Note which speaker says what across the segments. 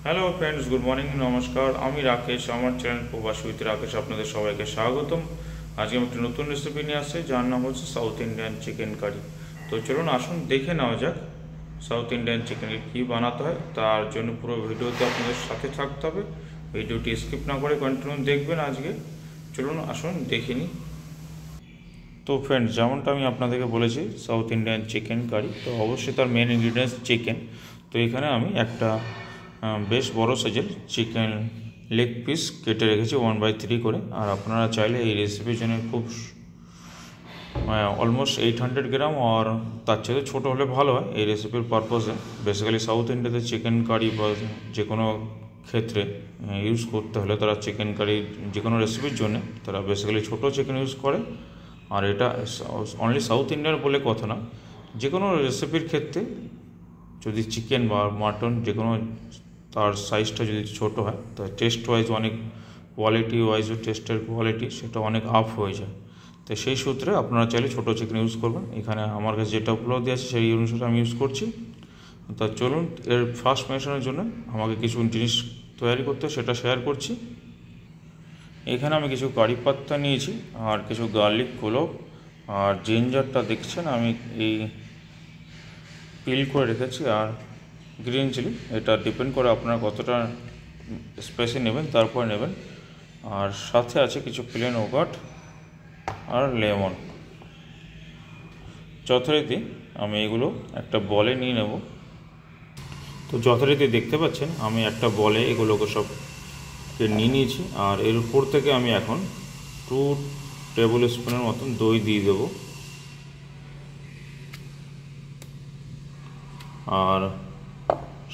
Speaker 1: Hello friends, good morning, নমস্কার। আমি রাকেশ, আমার চ্যানেল প্রবাসী উইথ রাকেশ আপনাদের সবাইকে স্বাগতম। আজকে আমি একটা নতুন রেসিপি নিয়ে আসছি, যার নাম হচ্ছে সাউথ ইন্ডিয়ান চিকেন কারি। তো চলুন আসুন দেখে নেওয়া যাক সাউথ ইন্ডিয়ান চিকেনকে কী বানাতে হয়। তার জন্য পুরো ভিডিওতে আপনাদের সাথে থাকতে হবে, ভিডিওটি স্কিপ না করে কন্টিনিউ দেখবেন আজকে। চলুন আসুন দেখে নিই। তো ফ্রেন্ডস, যেমনটা আমি আপনাদেরকে বলেছি সাউথ ইন্ডিয়ান চিকেন কারি, তো অবশ্যই তার মেন ইনগ্রিডিয়েন্টস চিকেন। তো এখানে আমি একটা বেশ বড় সাইজের চিকেন লেগ পিস কেটে রেখেছি 1/3 করে। আর আপনারা চাইলে এই রেসিপির জন্য খুব অলমোস্ট 800 গ্রাম আর তার চেয়ে ছোটো হলে ভালো হয় এই রেসিপির পারপোজে। বেসিক্যালি সাউথ ইন্ডিয়াতে চিকেন কারি বা যে কোনো ক্ষেত্রে ইউজ করতে হলে তারা চিকেন কারি যে কোনো রেসিপির জন্য তারা বেসিক্যালি ছোটো চিকেন ইউজ করে। আর এটা অনলি সাউথ ইন্ডিয়ান বলে কথা না, যে কোনো রেসিপির ক্ষেত্রে যদি চিকেন বা মাটন যে কোনো তার সাইজটা যদি ছোটো হয়, তার টেস্ট ওয়াইজ অনেক কোয়ালিটি ওয়াইজও টেস্টের কোয়ালিটি সেটা অনেক আপ হয়ে যায়। তো সেই সূত্রে আপনারা চাইলে ছোটো চিকেন ইউজ করবেন। এখানে আমার কাছে যেটা উপলব্ধ আছে সেই অনুসারে আমি ইউজ করছি। তা চলুন এর ফার্স্ট মেশনের জন্য আমাকে কিছু জিনিস তৈরি করতে সেটা শেয়ার করছি। এখানে আমি কিছু কারি পাত্তা নিয়েছি আর কিছু গার্লিক ক্লোভ আর জিঞ্জারটা দেখছেন আমি এই পিল করে রেখেছি, আর গ্রিন চিলি। এটা ডিপেন্ড করে আপনারা কতটা স্পাইসি নেবেন তারপর নেবেন। আর সাথে আছে কিছু প্লেন ওগাট আর লেমন। যথারীতি আমি এগুলো একটা বলে নিয়ে নেব। তো যথারীতি দেখতে পাচ্ছেন আমি একটা বলে এগুলোকে সবকে নিয়ে নিয়েছি। আর এর উপর থেকে আমি এখন 2 টেবিল স্পুনের মতন দই দিয়ে দেবো। আর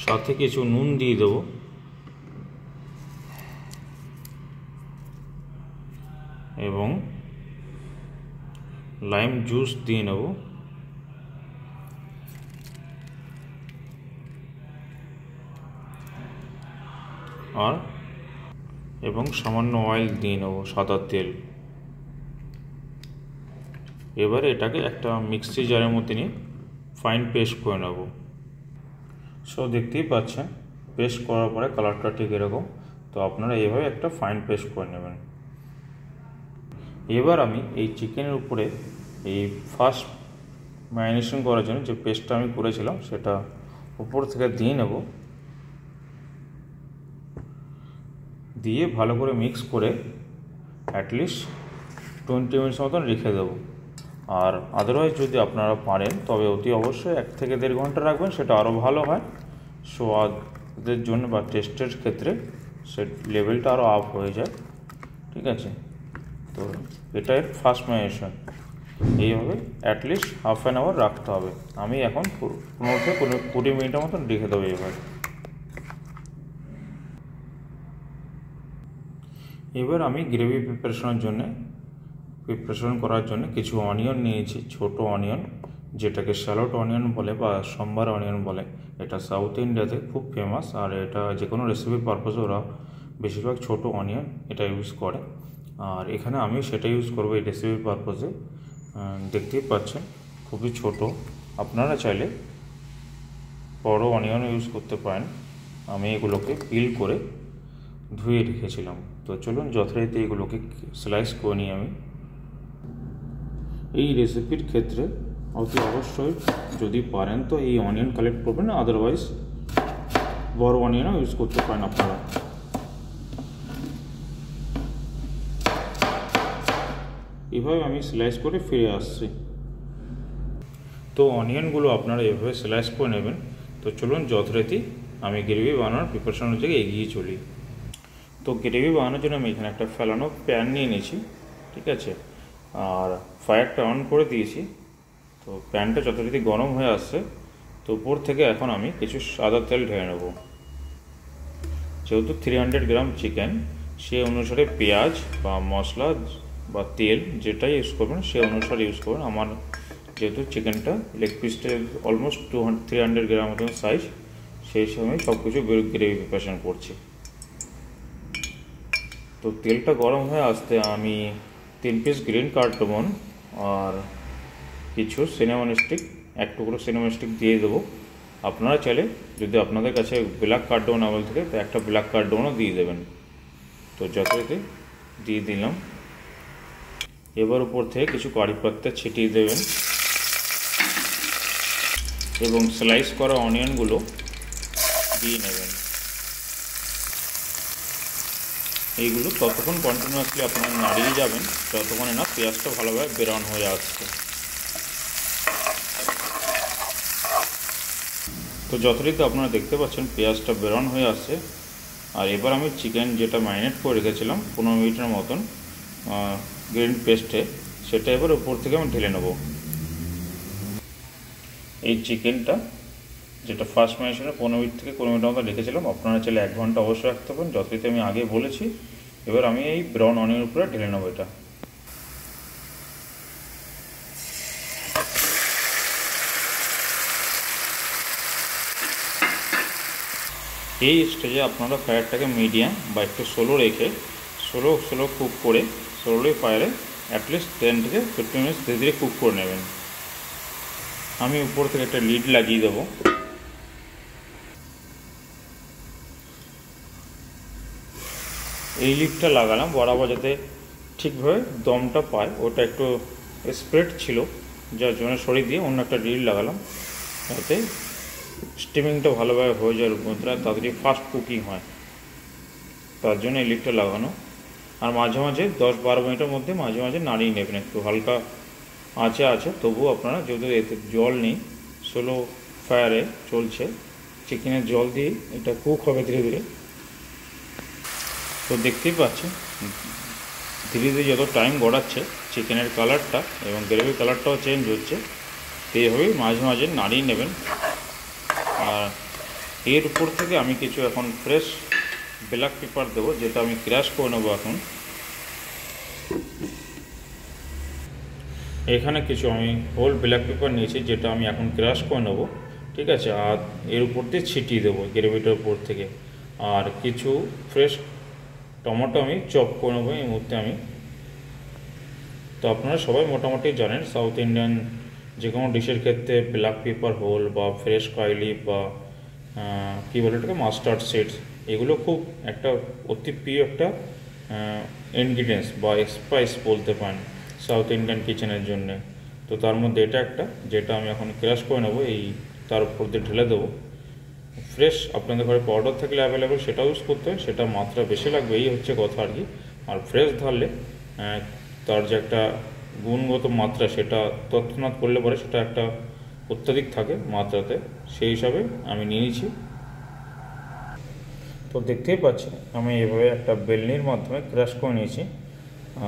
Speaker 1: সাথে কিছু নুন দিয়ে দেবো। এবং লাইম জুস দিয়ে নেব। আর এবং সামান্য অয়েল দিয়ে নেব, সাদা তেল। এবারে এটাকে একটা মিক্সি জারের মধ্যে নিয়ে ফাইন পেস্ট করে নেব। সো দেখতেই পাচ্ছেন পেস্ট করার পরে কালারটা ঠিক এরকম। তো আপনারা এইভাবে একটা ফাইন পেস্ট করে নেবেন। এবার আমি এই চিকেনের উপরে এই ফার্স্ট ম্যারিনেশন করার জন্য যে পেস্টটা আমি করেছিলাম সেটা উপর থেকে দিয়ে নেব। দিয়ে ভালো করে মিক্স করে অ্যাটলিস্ট 20 মিনিটস মতন রেখে দেবো। আর আদারওয়াইজ যদি আপনারা পারেন তবে অতি অবশ্যই 1 থেকে 1.5 ঘন্টা রাখবেন, সেটা আরও ভালো হয় স্বাদের জন্য বা টেস্টের ক্ষেত্রে সে লেভেলটা আরও আপ হয়ে যায়। ঠিক আছে, তো এটাই ফার্স্ট ম্যারিনেশন। এইভাবে অ্যাটলিস্ট হাফ অ্যান আওয়ার রাখতে হবে। আমি এখন 15 থেকে 20 মিনিটের মতন রেখে দেবো। এবার আমি গ্রেভি প্রিপারেশন করার জন্য কিছু অনিয়ন নিয়েছি, ছোট অনিয়ন, যেটাকে শ্যালোট অনিয়ন বলে বা সম্বার অনিয়ন বলে। এটা সাউথ ইন্ডিয়াতে খুব ফেমাস। আর এটা যে কোনো রেসিপির পারপাসে ওরা বেশিরভাগ ছোট অনিয়ন এটা ইউজ করে। আর এখানে আমি সেটা ইউজ করবো এই রেসিপির পারপাসে। দেখতেই পাচ্ছেন খুবই ছোট। আপনারা চাইলে বড় অনিয়ন ইউজ করতে পারেন। আমি এগুলোকে পিল করে ধুয়ে রেখেছিলাম। তো চলুন যথারীতি এগুলোকে স্লাইস করে নিই আমি। এই রেসিপির ক্ষেত্রে অতি অবশ্যই যদি পারেন তো এই অনিয়ন কালেক্ট করবেন, আদারওয়াইজ বড় অনিয়নও ইউজ করতে পারেন আপনারা। এভাবে আমি স্লাইস করে ফিরে আসছি। তো অনিয়নগুলো আপনারা এভাবে স্লাইস করে নেবেন। তো চলুন যথারীতি আমি গ্রেভি বানানোর প্রিপারেশনের দিকে এগিয়ে চলি। তো গ্রেভি বানানোর জন্য আমি এখানে একটা ফেলানো প্যান নিয়ে নিয়েছি। ঠিক আছে, আর ফায়ারটা অন করে দিয়েছি। তো প্যানটা যথারীতি গরম হয়ে আসছে। তো উপর থেকে এখন আমি কিছু সাদা তেল ঢেলে নেব। যেহেতু 300 গ্রাম চিকেন, সে অনুসারে পেঁয়াজ বা মশলা বা তেল যেটাই ইউজ করবেন সে অনুসারে ইউজ করবেন। আমার যেহেতু চিকেনটা লেগ পিসটা অলমোস্ট 300 গ্রাম মতন সাইজ, সেই সময় সব কিছু গ্রেভি প্রিপারেশন করছি। তো তেলটা গরম হয়ে আসতে আমি 3 পিস গ্রিন কার্ডামন আর কিছু সিনামন স্টিক, 1 টুকরো সিনামন স্টিক দিয়ে দেবো। আপনারা চাইলে যদি আপনাদের কাছে ব্ল্যাক কার্ডামম অ্যাভেলেবল থাকে তো একটা ব্ল্যাক কার্ডামমও দিয়ে দেবেন। তো যথারীতি দিয়ে দিলাম। এবার উপর থেকে কিছু কারি পাতা ছিটিয়ে দেবেন এবং স্লাইস করা অনিয়নগুলো দিয়ে নেবেন। এইগুলো ততক্ষণ কন্টিনিউয়াসলি আপনারা নাড়িয়ে যাবেন ততক্ষণে না পেঁয়াজটা ভালোভাবে ব্রাউন হয়ে আসছে। তো যথারীতি আপনারা দেখতে পাচ্ছেন পেঁয়াজটা ব্রাউন হয়ে আসছে। আর এবার আমি চিকেন যেটা ম্যারিনেট করে রেখেছিলাম 15 মিনিটের মতন গ্রিন পেস্টে, সেটা এবার উপর থেকে আমি ঢেলে নেব। এই চিকেনটা যেটা ফার্স্ট ম্যারিনেশনে 15 মিনিট থেকে 20 মিনিটের মতো রেখেছিলাম, আপনারা চাইলে 1 ঘন্টা অবশ্যই রাখতে পারেন, যথারীতি আমি আগে বলেছি। এবার আমি এই ব্রাউন অনিয়নের উপরে ঢেলে নেব এটা। এই স্টেজে আপনারা ফায়ারটাকে মিডিয়াম বা একটু স্লো রেখে স্লো কুক করে স্লোলি ফায়ারে অ্যাটলিস্ট 10 থেকে 15 মিনিটস ধীরে ধীরে কুক করে নেবেন। আমি উপর থেকে একটা লিড লাগিয়ে দেবো। এই লিডটা লাগালাম বরাবর যাতে ঠিকভাবে দমটা পায়, ওটা একটু স্প্রেড ছিল যার জন্য সরিয়ে দিয়ে অন্য একটা লিড লাগালাম যাতে স্টিমিংটা ভালোভাবে হয়ে যায়, রূপমন্ত্রা তাড়াতাড়ি ফাস্ট কুকিং হয়, তার জন্য এই লিডটা লাগানো। আর মাঝে মাঝে 10-12 মিনিটের মধ্যে মাঝে মাঝে নাড়িয়ে নেবেন, একটু হালকা আছে তবুও আপনারা যেহেতু এতে জল নেই স্লো ফায়ারে চলছে, চিকেনের জল দিয়ে এটা কুক হবে ধীরে ধীরে। তো দেখতেই পাচ্ছেন ধীরে ধীরে যত টাইম গড়াচ্ছে চিকেনের কালারটা এবং গ্রেভির কালারটাও চেঞ্জ হচ্ছে, তো এইভাবেই মাঝে মাঝে নাড়িয়ে নেবেন। আর এর উপর থেকে আমি কিছু এখন ফ্রেশ ব্ল্যাক পেপার দেবো, যেটা আমি ক্রাশ করে নেবো। এখন এখানে কিছু আমি হোল ব্ল্যাক পেপার নিয়েছি যেটা আমি এখন ক্রাশ করে নেবো, ঠিক আছে। আর এর উপর দিয়ে ছিটিয়ে দেবো গ্রেভিটার উপর থেকে। আর কিছু ফ্রেশ টমেটো আমি চপ করে নেবো এই মুহূর্তে আমি। তো আপনারা সবাই মোটামুটি জানেন সাউথ ইন্ডিয়ান যে কোনো ডিশের ক্ষেত্রে ব্ল্যাক পেপার হোল বা ফ্রেশ কারি লিফ বা কী বলে এটাকে মাস্টার্ড সিডস, এগুলো খুব একটা অতি প্রিয় একটা ইনগ্রিডিয়েন্টস বা স্পাইস বলতে পারেন সাউথ ইন্ডিয়ান কিচেনের জন্যে। তো তার মধ্যে এটা একটা যেটা আমি এখন ক্রাশ করে নেবো, এই তার উপর দিয়ে ঢেলে দেবো। ফ্রেশ আপনাদের ঘরে পাউডার থাকলে অ্যাভেলেবেল সেটাও ইউজ করতে হয়, সেটা মাত্রা বেশি লাগবে এই হচ্ছে কথা আর কি। আর ফ্রেশ ধরলে তার যে একটা গুণগত মাত্রা সেটা তৎক্ষণাৎ করলে পরে সেটা একটা অত্যাধিক থাকে মাত্রাতে, সেই হিসাবে আমি নিয়ে নিয়েছি। তো দেখতেই পাচ্ছি আমি এভাবে একটা বেলনির মাধ্যমে ক্রাশ করে নিয়েছি।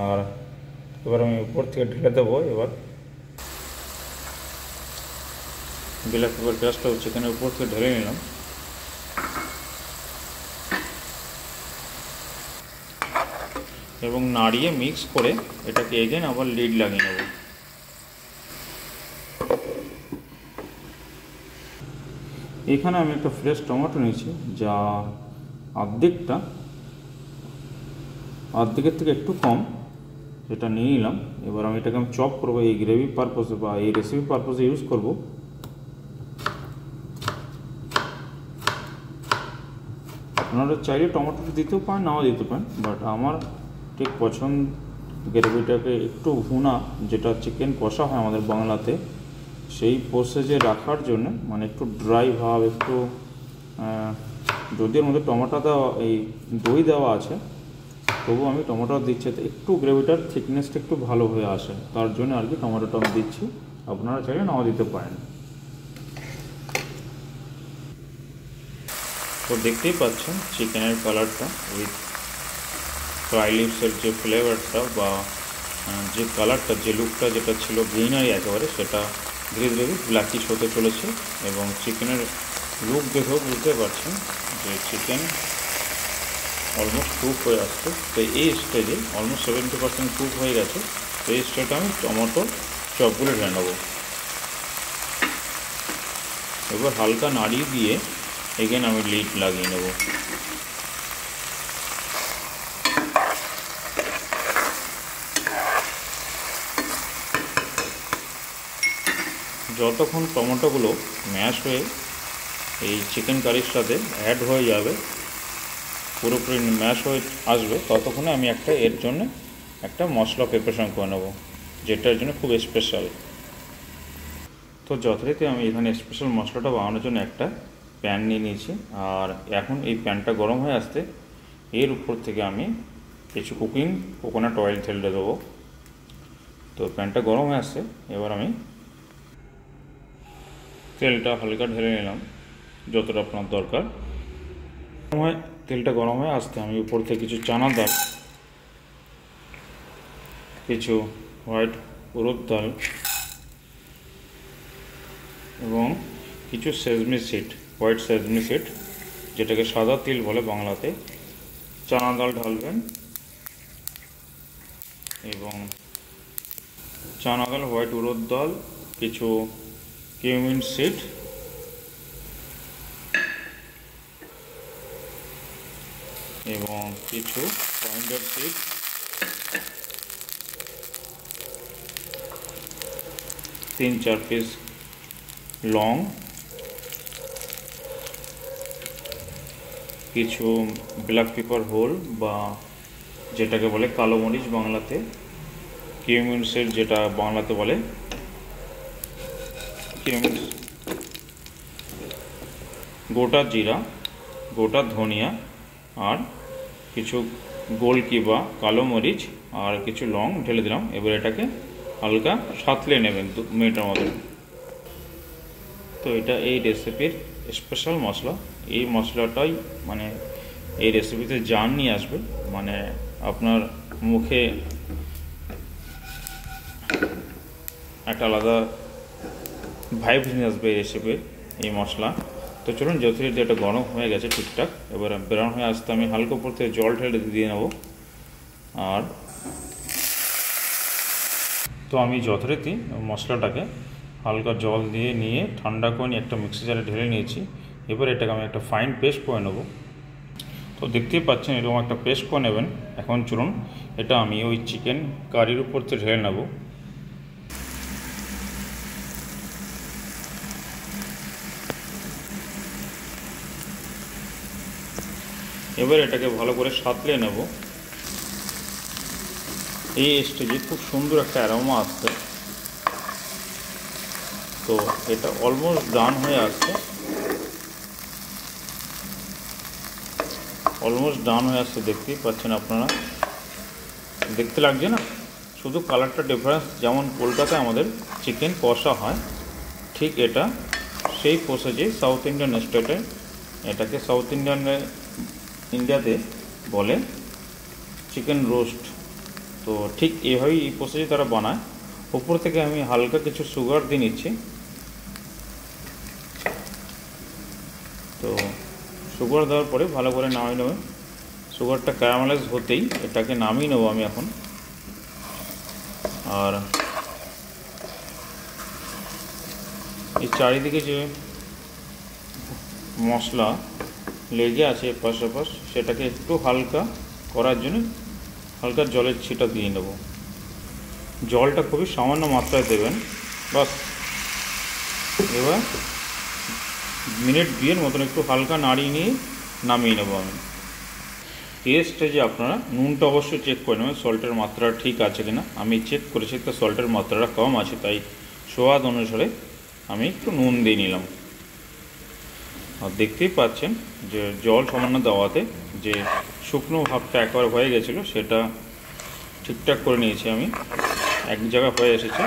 Speaker 1: আর এবার আমি উপর থেকে ঢেলে দেবো। এবার ব্ল্যাক পেপার ক্রাশটা চিকেনের উপর থেকে ঢেলে নিলাম। এবং নাড়িয়ে মিক্স করে এটাকে এগেন আবার লিড লাগিয়ে নেব। এখানে আমি একটা ফ্রেশ টমেটো নিয়েছি যা অর্ধেকের থেকে একটু কম, সেটা নিয়ে নিলাম। এবার আমি এটাকে চপ করবো এই গ্রেভি পারপোজে বা এই রেসিপি পারপোজে ইউজ করব। আপনারা চাইলে টমেটোটা দিতেও পারেন নাও দিতে পারেন, বাট আমার ঠিক পছন্দ গ্রেভিটাকে একটু ভুনা, যেটা চিকেন কষা হয় আমাদের বাংলাতে, সেই প্রসেসে রাখার জন্য, মানে একটু ড্রাই ভাব, একটু যদিও মধ্যে টমেটো দেওয়া এই দই দেওয়া আছে তবু আমি টমেটো দিচ্ছি একটু গ্রেভিটার থিকনেসটা একটু ভালো হয়ে আসে, তার জন্য আর কি টমেটোটা আমি দিচ্ছি। আপনারা চাইলে নাও দিতে পারেন। তো দেখতেই পাচ্ছেন চিকেনের কালারটা উইথ কারি লিভসের যে ফ্লেভারটা বা যে কালারটা, যে লুকটা যেটা ছিল গ্রিনারি একেবারে, সেটা ধীরে ধীরে ব্ল্যাকিশ হতে চলেছে। এবং চিকেনের লুক দেখেও বুঝতে পারছেন যে চিকেন অলমোস্ট কুক হয়ে আসছে। তো এই স্টেজে অলমোস্ট 70% কুক হয়ে গেছে। তো এই স্টেজে আমি টমেটো চপগুলো ঢেলে নেবো। এবার হালকা নাড়িয়ে দিয়ে এগেন আমি লিড লাগিয়ে নেব। যতক্ষণ টমেটোগুলো ম্যাশ হয়ে এই চিকেন কারির সাথে অ্যাড হয়ে যাবে, পুরোপুরি ম্যাশ হয়ে আসবে, ততক্ষণে আমি এর জন্য একটা মশলা প্রিপারেশন করে নেবো, যেটার জন্য খুব স্পেশাল। তো যথারীতি আমি এখানে স্পেশাল মশলাটা বানানোর জন্য একটা প্যান নিয়ে নিয়েছি। আর এখন এই প্যানটা গরম হয়ে আসতে এর উপর থেকে আমি কিছু কুকিং কোকোনাট অয়েল ঢেলে দেবো। তো প্যানটা গরম হয়ে আসছে, এবার আমি তেলটা হালকা ঢেলে নিলাম যতটা আপনার দরকার। তেলটা গরম হয়ে আসতে আমি উপর থেকে কিছু চানা ডাল, কিছু হোয়াইট উড়দ ডাল এবং কিছু সেজমি সিড, হোয়াইট সেজমি সিড, যেটাকে সাদা তিল বলে বাংলাতে, চানা ডাল ঢালবেন এবং চানা ডাল, হোয়াইট উড়দ ডাল, কিছু কিউমিন সিড এবং কিছু করিয়েন্ডার সিড, তিন চার পিস লং, কিছু ব্ল্যাক পেপার হোল বা যেটাকে বলে কালো মরিচ বাংলাতে, কিউমিন সিড যেটা বাংলাতে বলে কিউমিন, গোটা জিরা, গোটা ধনিয়া, আর কিছু গোলকি বা কালো মরিচ আর কিছু লং ঢেলে দিলাম। এবার এটাকে হালকা সাঁতলে নেবেন 2 মিনিটের মতো। তো এটা এই রেসিপির স্পেশাল মশলা। এই মশলাটাই মানে এই রেসিপিতে জান নিয়ে আসবে, মানে আপনার মুখে একটা আলাদা ভাইব নিয়ে আসবে এই রেসিপির এই মশলা। তো চলুন, যথারীতি এটা গরম হয়ে গেছে ঠিকঠাক, এবার বেরোন হয়ে আসতে আমি হালকা উপর থেকে জল ঢেলে দিয়ে নেব। আর তো আমি যথারীতি মশলাটাকে হালকা জল দিয়ে নিয়ে ঠান্ডা করে নিয়ে একটা মিক্সি জারে ঢেলে নিয়েছি। এবার এটাকে আমি একটা ফাইন পেস্ট করে নেব। তো দেখতেই পাচ্ছেন এরকম একটা পেস্ট করে নেবেন। এখন চলুন এটা আমি ওই চিকেন কারির উপর থেকে ঢেলে নেব। এবার এটাকে ভালো করে সাঁতলে নেব। এই স্টেজে খুব সুন্দর একটা অ্যারোমা আসছে। তো এটা অলমোস্ট ডান হয়ে আসছে, দেখতেই পাচ্ছেন আপনারা, দেখতে লাগছে না? শুধু কালারটা ডিফারেন্স। যেমন কলকাতায় আমাদের চিকেন কষা হয়, ঠিক এটা সেই প্রসেসে সাউথ ইন্ডিয়ান স্টেটে, এটাকে সাউথ ইন্ডিয়াতে বলে চিকেন রোস্ট। তো ঠিক এইভাবেই এই প্রসেসে তারা বানায়। উপর থেকে আমি হালকা কিছু সুগার দিয়ে নিচ্ছি। তো সুগার দেওয়ার পরে ভালো করে নামিয়ে নেবে। সুগারটা ক্যারামেলাইজ হতেই এটাকে নামিয়ে নেবো আমি এখন। আর এই চারিদিকে যে মশলা লেগে আছে এপাশ এপাশ, সেটাকে একটু হালকা করার জন্য হালকা জলের ছিটা দিয়ে নেব। জলটা খুবই সামান্য মাত্রায় দেবেন, বাস। এবার মিনিট 2 মতন একটু হালকা নাড়িয়ে নিয়ে নামিয়ে নেব আমি। এই স্টেজে আপনারা নুনটা অবশ্যই চেক করে নেবেন, সল্টের মাত্রা ঠিক আছে কিনা। আমি চেক করেছি তো সল্টের মাত্রাটা কম আছে, তাই স্বাদ অনুসারে আমি একটু নুন দিয়ে নিলাম। আর দেখতেই পাচ্ছেন যে জল সামান্য দেওয়াতে যে শুকনো ভাবটা একবার হয়ে গেছিলো, সেটা ঠিকঠাক করে নিয়েছি আমি, এক জায়গায় হয়ে এসেছে।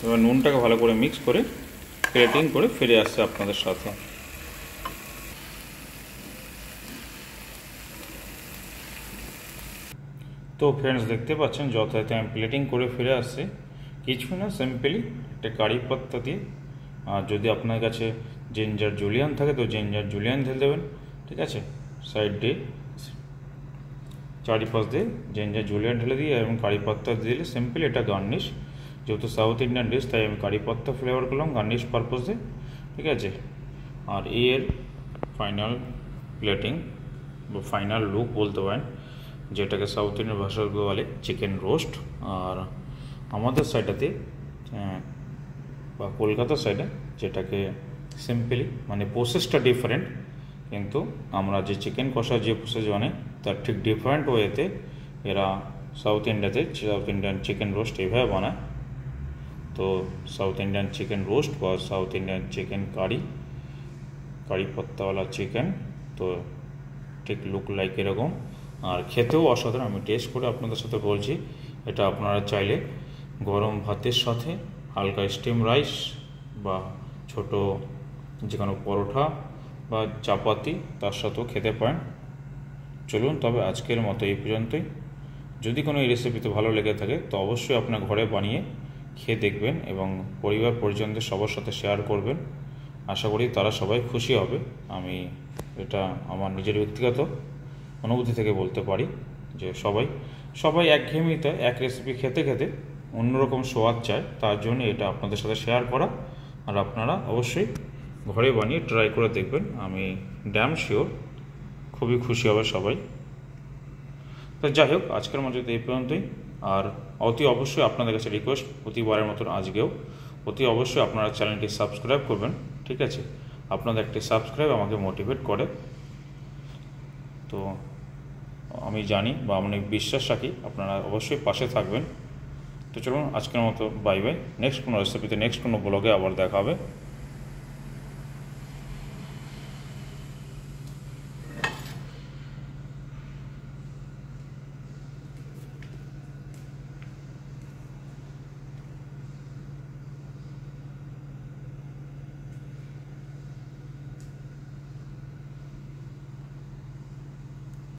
Speaker 1: এবার নুনটাকে ভালো করে মিক্স করে প্লেটিং করে ফিরে আসছে আপনাদের সাথে। তো ফ্রেন্ডস, দেখতে পাচ্ছেন যথারীতি আমি প্লেটিং করে ফিরে আসছি। কিছু না, সিম্পলি একটা কারি পাত্তা দিয়ে, আর যদি আপনার কাছে জিঞ্জার জুলিয়ান থাকে তো জিঞ্জার জুলিয়ান ঢেলে দেবেন, ঠিক আছে। সাইড দিয়ে চারিপাশ দিয়ে জিঞ্জার জুলিয়ান ঢেলে দিয়ে এবং কারি পাত্তা দিলে সিম্পলি এটা গার্নিশ। যেহেতু সাউথ ইন্ডিয়ান ডিশ, তাই আমি কারি পাত্তা ফ্লেভার করলাম গার্নিশ পারপোজে, ঠিক আছে। আর এর ফাইনাল প্লেটিং বা ফাইনাল লুক বলতে পারেন, যেটাকে সাউথ ইন্ডিয়ান ভাষায় বলে চিকেন রোস্ট। আর আমাদের সাইডেতে বা কলকাতার সাইডে যেটাকে সিম্পলি মানে প্রসেসটা ডিফারেন্ট, কিন্তু আমরা যে চিকেন কষা যে প্রসেস বানাই তার ঠিক ডিফারেন্ট ওয়েতে এরা সাউথ ইন্ডিয়াতে সাউথ ইন্ডিয়ান চিকেন রোস্ট এভাবে বানায়। তো সাউথ ইন্ডিয়ান চিকেন রোস্ট বা সাউথ ইন্ডিয়ান চিকেন কারি পাত্তাওয়ালা চিকেন, তো ঠিক লুক লাইক এরকম, আর খেতেও অসাধারণ। আমি টেস্ট করে আপনাদের সাথে বলছি, এটা আপনারা চাইলে গরম ভাতের সাথে হালকা স্টিম রাইস বা ছোট যে কোনো পরোটা বা চাপাতি তার সাথেও খেতে পারেন। চলুন তবে আজকের মতো এই পর্যন্তই। যদি কোনো এই রেসিপিতে ভালো লেগে থাকে তো অবশ্যই আপনার ঘরে বানিয়ে খেয়ে দেখবেন এবং পরিবার পরিজনদের সবার সাথে শেয়ার করবেন। আশা করি তারা সবাই খুশি হবে। আমি এটা আমার নিজের ব্যক্তিগত অনুভূতি থেকে বলতে পারি যে সবাই একঘেয়েমিতে এক রেসিপি খেতে খেতে অন্যরকম স্বাদ চায়, তার জন্য এটা আপনাদের সাথে শেয়ার করা। আর আপনারা অবশ্যই ঘরে বানিয়ে ট্রাই করে দেখবেন, আমি ড্যাম শিওর খুবই খুশি হবে সবাই। তো যাই হোক, আজকের মধ্যে এই পর্যন্তই। আর অতি অবশ্যই আপনাদের কাছে রিকোয়েস্ট, প্রতিবারের মতন আজকেও অতি অবশ্যই আপনারা চ্যানেলটি সাবস্ক্রাইব করবেন, ঠিক আছে? আপনাদের একটি সাবস্ক্রাইব আমাকে মোটিভেট করে। তো আমি জানি বা আমি বিশ্বাস রাখি আপনারা অবশ্যই পাশে থাকবেন। তো চলুন আজকের মতো বাই বাই। নেক্সট কোনো রেসিপিতে নেক্সট কোনো ব্লগে আবার দেখা হবে।